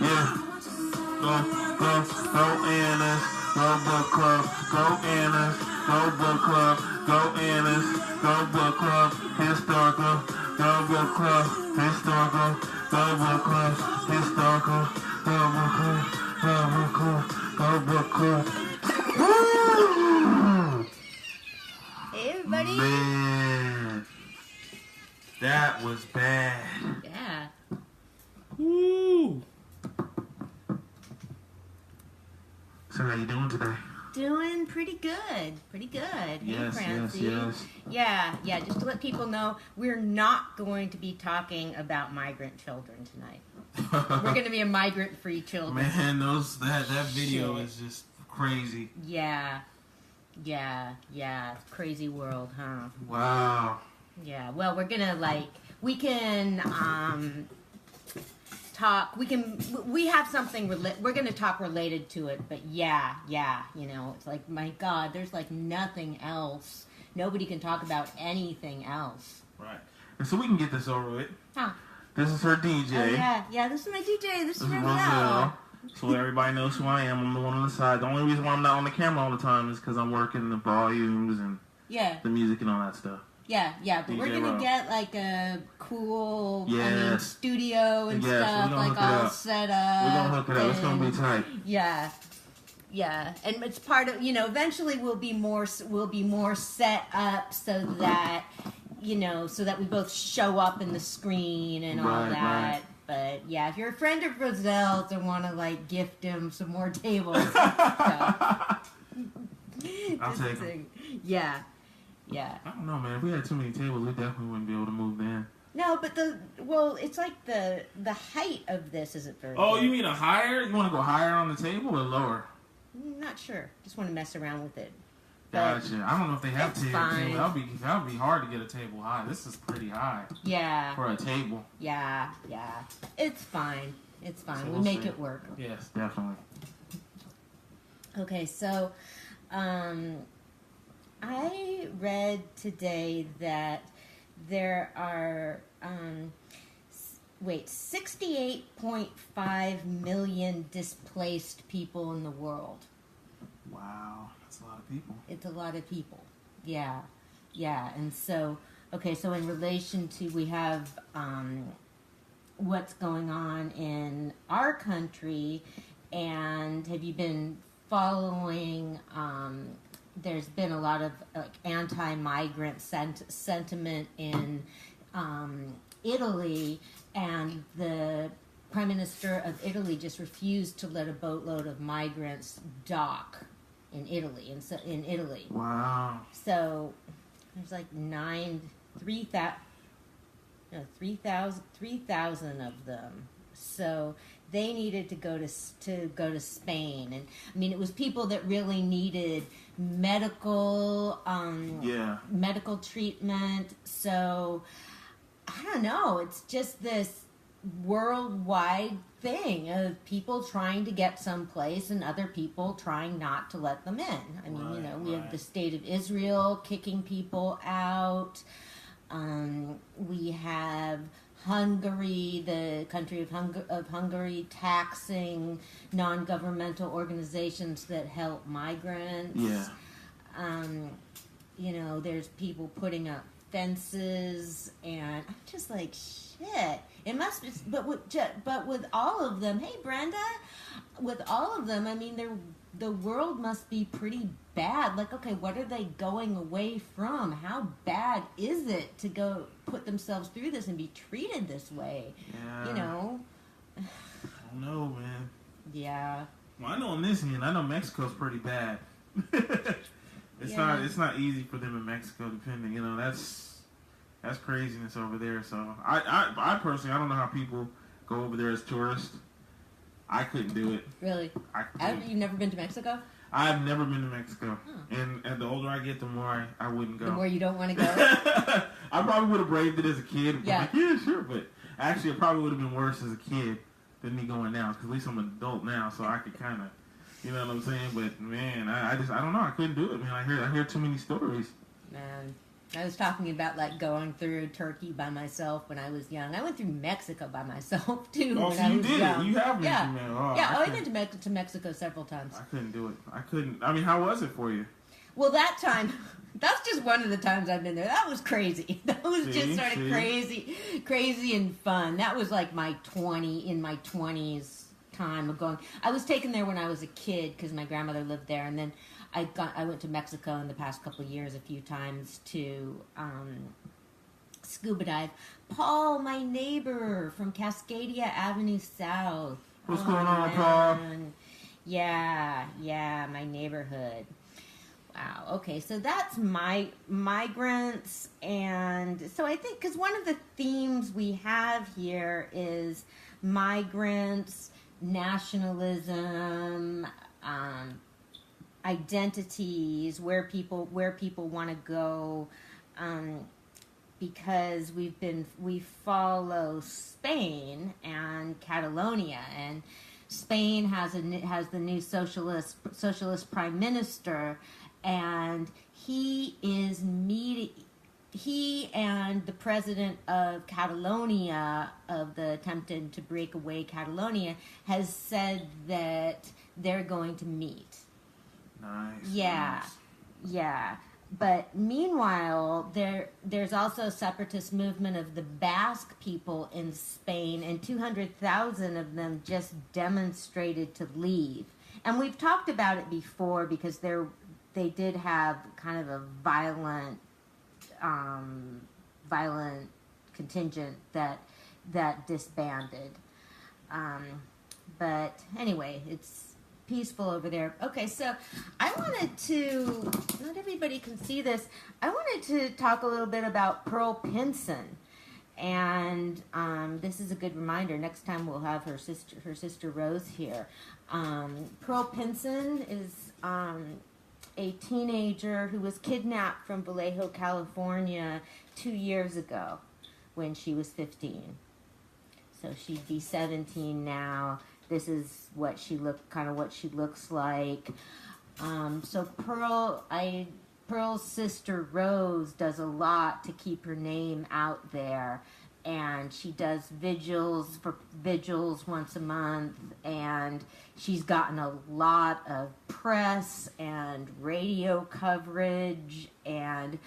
Yeah. Go Annas, go book club, go Annas, go book club, go Annas, go book club, historical, go book club, historical, go book club, historical, go book club, go book club, go book club. Woo! Hey everybody. Man, that was bad. Yeah. Woo! So how you doing today? Doing pretty good. Pretty good. Yes, hey, Francie. yes. Yeah, just to let people know, we're not going to be talking about migrant children tonight. We're going to be a migrant-free children. Man, that video is just crazy. Yeah. Crazy world, huh? Wow. Yeah, well, we're going to, we can, talk, we have something, we're going to talk related to it, but yeah, it's like, my God, there's, nothing else. Nobody can talk about anything else. Right. And so we can get this over with. Huh. This is her DJ. Oh, yeah, this is my DJ. This is Roselle. Roselle. So everybody knows who I am. I'm the one on the side. The only reason why I'm not on the camera all the time is because I'm working the volumes and the music and all that stuff. Yeah, but DJ we're going to get, a cool, studio and stuff, all set up. We're going to hook it up. It's going to be tight. Yeah, and it's part of, eventually we'll be more set up so that, so that we both show up in the screen and all that. Right. But yeah, if you're a friend of Roselle's and want to gift him some more tables and stuff. I'll take them. Yeah. I don't know, man. If we had too many tables, we definitely wouldn't be able to move in. No, but it's like the height of this isn't very good. You mean a higher? You want to go higher on the table or lower? Not sure. Just want to mess around with it. Gotcha. I don't know if they have tables. Fine. That would be hard to get a table high. This is pretty high. Yeah. For a table. Yeah. It's fine. So we we'll make see. it work. Yes, definitely. Okay, so I read today that there are 68.5 million displaced people in the world. Wow, that's a lot of people. It's a lot of people. Yeah, and so in relation to, we have what's going on in our country, and have you been following, there's been a lot of anti-migrant sentiment in Italy, and the Prime Minister of Italy just refused to let a boatload of migrants dock in Italy. In Italy. Wow. So there's 3,000 of them. So they needed to go to Spain, and I mean, it was people that really needed medical treatment. So I don't know. It's just this worldwide thing of people trying to get someplace and other people trying not to let them in. I mean, we have the state of Israel kicking people out. We have Hungary, the country of Hungary, taxing non-governmental organizations that help migrants. Yeah. There's people putting up fences, and I'm just like, shit. It must be, but with all of them, hey Brenda, with all of them, I mean, the world must be pretty bad. Okay, what are they going away from? How bad is it to go put themselves through this and be treated this way? Yeah. I don't know, man. Yeah. Well, I know on this end, I know Mexico's pretty bad. It's not easy for them in Mexico, depending. That's craziness over there. So I personally, I don't know how people go over there as tourists. I couldn't do it. Really? You've never been to Mexico? I've never been to Mexico. And the older I get, the more I wouldn't go. The more you don't want to go? I probably would have braved it as a kid. Yeah. Yeah, sure. But actually, it probably would have been worse as a kid than me going now. Because at least I'm an adult now, so I could kind of, you know what I'm saying? But, man, I don't know. I couldn't do it, man. I hear too many stories. Man. I was talking about like going through Turkey by myself when I was young. I went through Mexico by myself too Oh, when so I you was did young. it. You have been Yeah. to Mexico. Oh, Yeah, I went to Mexico several times. I couldn't do it. I couldn't. I mean, how was it for you? Well, that time, that's just one of the times I've been there. That was crazy. That was just sort of crazy and fun. That was like in my 20s time of going. I was taken there when I was a kid because my grandmother lived there, and then I went to Mexico in the past couple of years a few times to scuba dive. Paul, my neighbor from Cascadia Avenue South. What's going on, Paul? Yeah, my neighborhood. Wow. Okay, so that's migrants, and so I think because one of the themes we have here is migrants, nationalism, identities, where people want to go, because we follow Spain and Catalonia, and Spain has the new socialist prime minister, and he and the president of Catalonia, of the attempted to break away Catalonia, has said that they're going to meet. Nice. Yeah, nice. yeah. But meanwhile, there's also a separatist movement of the Basque people in Spain, and 200,000 of them just demonstrated to leave. And we've talked about it before because they did have kind of a violent contingent that disbanded. But anyway, it's peaceful over there. Okay, so I wanted to, not everybody can see this, I wanted to talk a little bit about Pearl Pinson. And this is a good reminder. Next time we'll have her sister Rose here. Pearl Pinson is a teenager who was kidnapped from Vallejo, California 2 years ago when she was 15. So she'd be 17 now. This is what she looks like. So Pearl's sister Rose does a lot to keep her name out there, and she does vigils once a month, and she's gotten a lot of press and radio coverage, and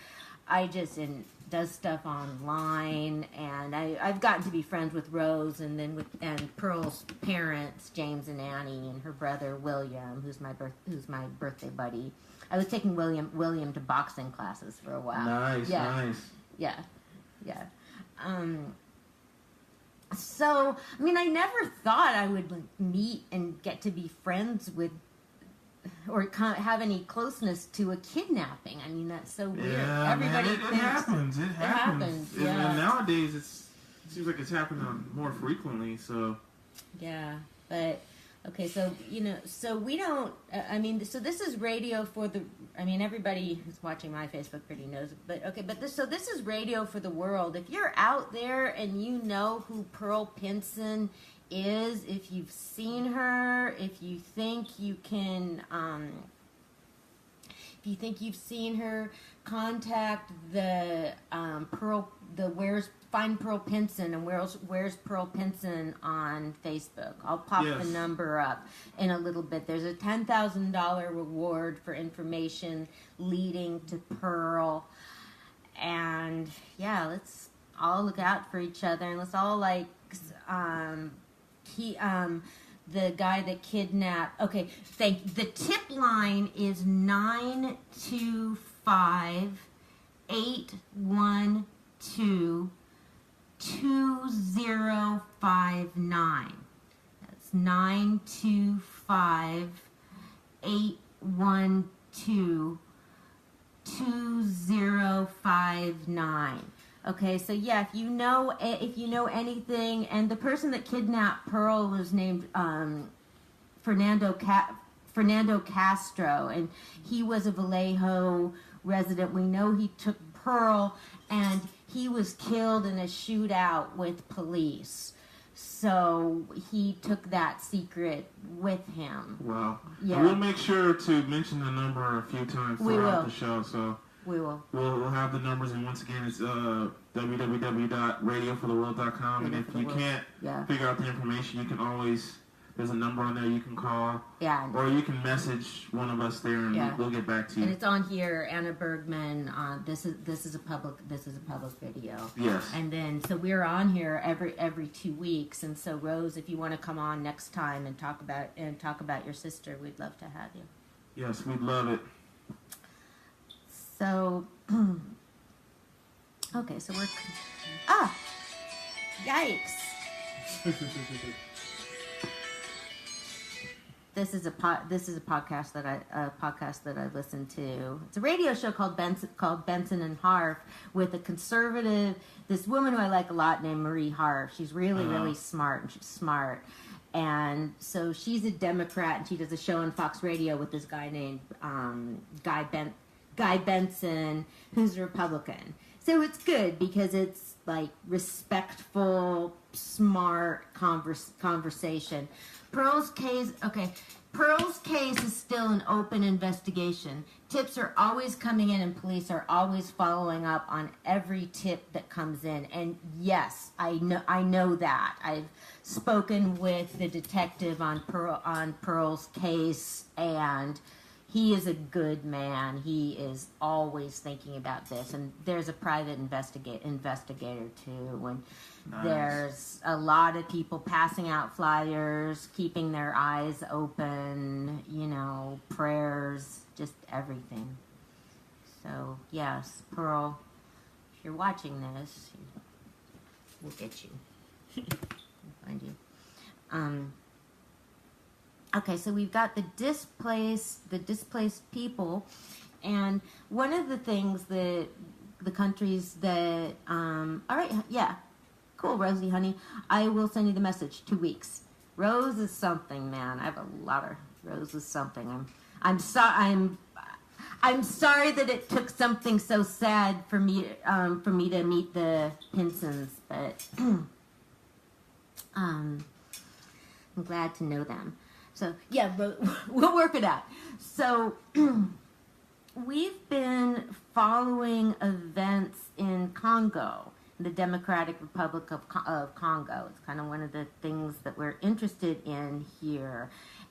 does stuff online, and I've gotten to be friends with Rose, and Pearl's parents, James and Annie, and her brother William, who's my birthday buddy. I was taking William to boxing classes for a while. Nice. Yeah. So, I mean, I never thought I would meet and get to be friends with, or have any closeness to a kidnapping. I mean, that's so weird. Yeah, Everybody man, it happens. It happens. Yeah. And nowadays, it seems like it's happening more frequently. So. Yeah, but okay. So so we don't. I mean, so this is radio for the. I mean, everybody who's watching my Facebook already knows it. But okay, but this is radio for the world. If you're out there and you know who Pearl Pinson is, if you've seen her, if you think you can, if you think you've seen her, contact the Find Pearl Pinson and Where's Pearl Pinson on Facebook. I'll pop the number up in a little bit. There's a $10,000 reward for information leading to Pearl, and yeah, let's all look out for each other, and let's all the guy that kidnapped. Okay, the tip line is 925-812-2059. That's 925-812-2059. Okay, so yeah, if you know anything, and the person that kidnapped Pearl was named Fernando Castro, and he was a Vallejo resident. We know he took Pearl, and he was killed in a shootout with police. So he took that secret with him. Wow. Yeah. And we'll make sure to mention the number a few times throughout the show. So We will. We'll have the numbers, and once again, it's www.radiofortheworld.com. And if you can't figure out the information, you can always, there's a number on there you can call. Yeah. Or you can message one of us there, and we'll get back to you. And it's on here, Anna Bergman. This is a public video. Yes. And then so we're on here every 2 weeks. And so Rose, if you want to come on next time and talk about your sister, we'd love to have you. Yes, we'd love it. So, okay, so we're... Yikes. This is a podcast that I listen to. It's a radio show called Benson and Harf with this woman who I like a lot named Marie Harf. She's really smart, and she's smart. And so she's a Democrat, and she does a show on Fox Radio with this guy named Guy Benson, who's a Republican. So it's good because it's like respectful, smart conversation. Pearl's case is still an open investigation. Tips are always coming in, and police are always following up on every tip that comes in. And yes, I know that. I've spoken with the detective on Pearl's case, and he is a good man. He is always thinking about this. And there's a private investigator too. And there's a lot of people passing out flyers, keeping their eyes open, prayers, just everything. So, yes, Pearl, if you're watching this, we'll get you. We'll find you. Okay, so we've got the displaced people, and one of the things that the countries that, all right, yeah, cool, Rosie, honey, I will send you the message, 2 weeks. Rose is something, man. I have a lot of Rose is something. I'm sorry that it took something so sad for me to meet the Pinsons, but I'm glad to know them. So, yeah, we'll work it out. So, we've been following events in Congo, the Democratic Republic of Congo. It's kind of one of the things that we're interested in here.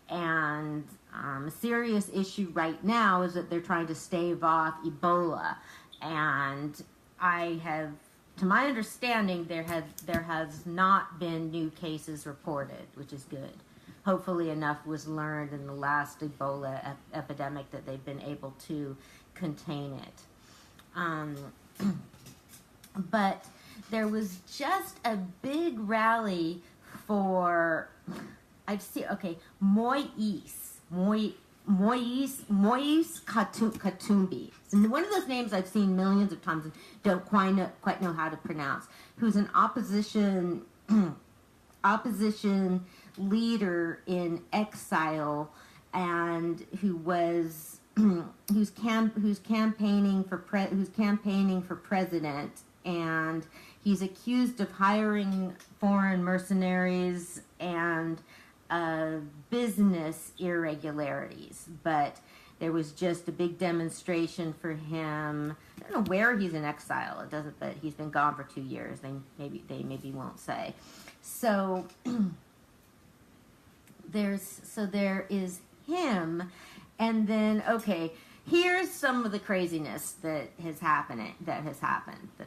And a serious issue right now is that they're trying to stave off Ebola. And to my understanding, there has not been new cases reported, which is good. Hopefully enough was learned in the last Ebola epidemic that they've been able to contain it. But there was just a big rally for, Moise Katumbi. And one of those names I've seen millions of times and don't quite know how to pronounce, who's an opposition leader in exile, and who's campaigning for president, and he's accused of hiring foreign mercenaries and business irregularities. But there was just a big demonstration for him. I don't know where he's in exile. It doesn't, but he's been gone for 2 years. They maybe won't say. So there is him, and then here's some of the craziness that has happened that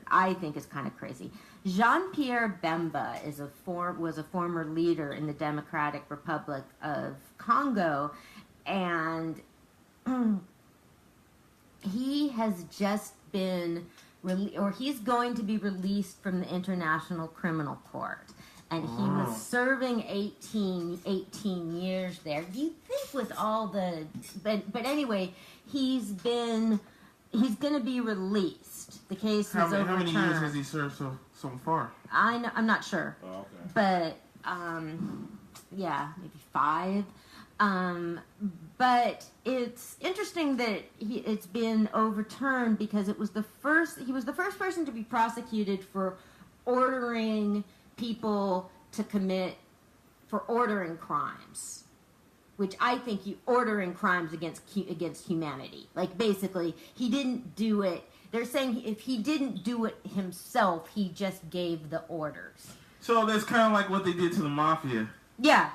I think is kind of crazy. Jean-Pierre Bemba was a former leader in the Democratic Republic of Congo, and he has just been he's going to be released from the International Criminal Court. And he was serving 18 years there. Do you think with all the... But anyway, he's going to be released. The case was overturned. How many years has he served so far? I'm not sure. Oh, okay. But, maybe 5. But it's interesting that it's been overturned because he was the first person to be prosecuted for ordering people for ordering crimes. which I think ordering crimes against humanity. Like, basically, he didn't do it. They're saying if he didn't do it himself, he just gave the orders. So that's kind of like what they did to the mafia. Yeah.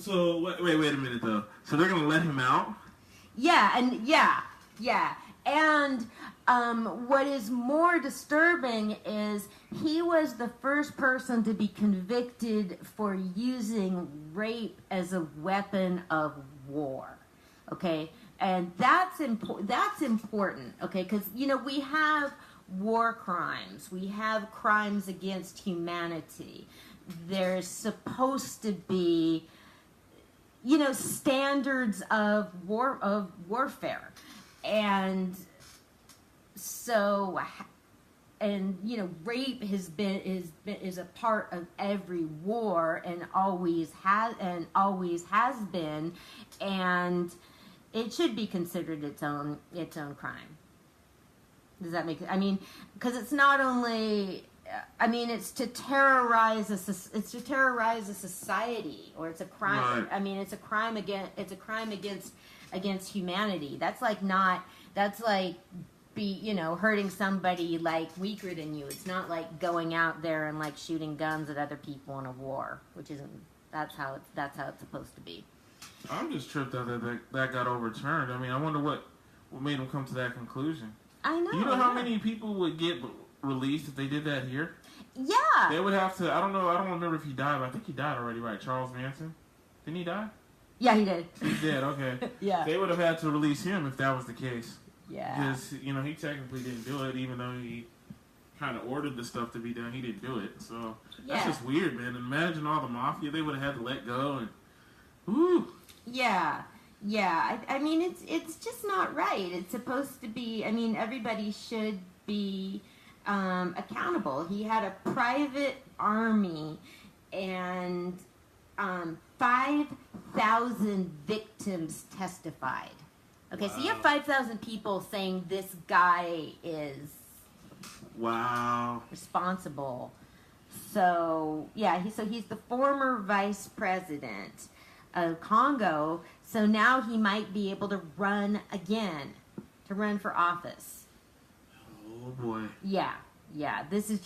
So wait a minute though. So they're gonna let him out? Yeah. And what is more disturbing is he was the first person to be convicted for using rape as a weapon of war. Okay, and that's important. Okay, because we have war crimes, we have crimes against humanity. There's supposed to be, standards of warfare, and so, rape is a part of every war and always has been, and it should be considered its own crime. Does that make sense? I mean, because it's not only. It's to terrorize a society, or it's a crime. Right. I mean, it's a crime against humanity. That's like hurting somebody like weaker than you. It's not like going out there and like shooting guns at other people in a war, which isn't. That's how it's supposed to be. I'm just tripped out that got overturned. I mean, I wonder what made them come to that conclusion. I know. You know how many people would get released if they did that here? Yeah. They would have to. I don't know. I don't remember if he died, but I think he died already, right? Charles Manson. Didn't he die? Yeah, he did. He did. Okay. Yeah. They would have had to release him if that was the case. Yeah. Because he technically didn't do it, even though he kind of ordered the stuff to be done. He didn't do it. So that's just weird, man. Imagine all the mafia they would have had to let go and. Woo. Yeah. Yeah, I mean, it's just not right. It's supposed to be, everybody should be accountable. He had a private army and 5,000 victims testified. Okay, wow. So you have 5,000 people saying this guy is responsible. So, yeah, he's the former vice president of Congo. So now he might be able to run again, for office. Oh boy. Yeah. This is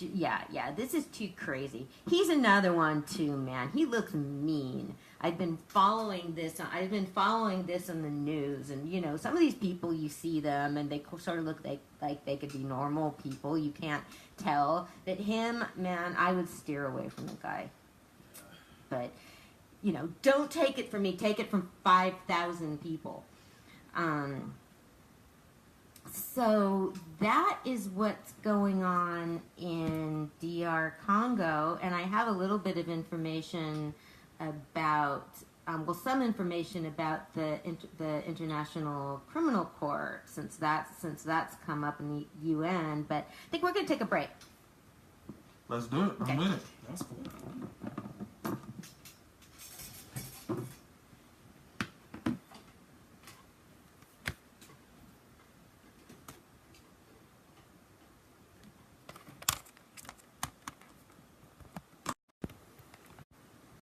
too crazy. He's another one too, man. He looks mean. I've been following this on the news, and some of these people, you see them and they sort of look like they could be normal people. You can't tell. That him, man, I would steer away from the guy. But don't take it from me. Take it from 5,000 people. So that is what's going on in DR Congo, and I have a little bit of information about, some information about the International Criminal Court, since that's come up in the UN. But I think we're going to take a break. Let's do it. Okay. I'm with it. That's cool.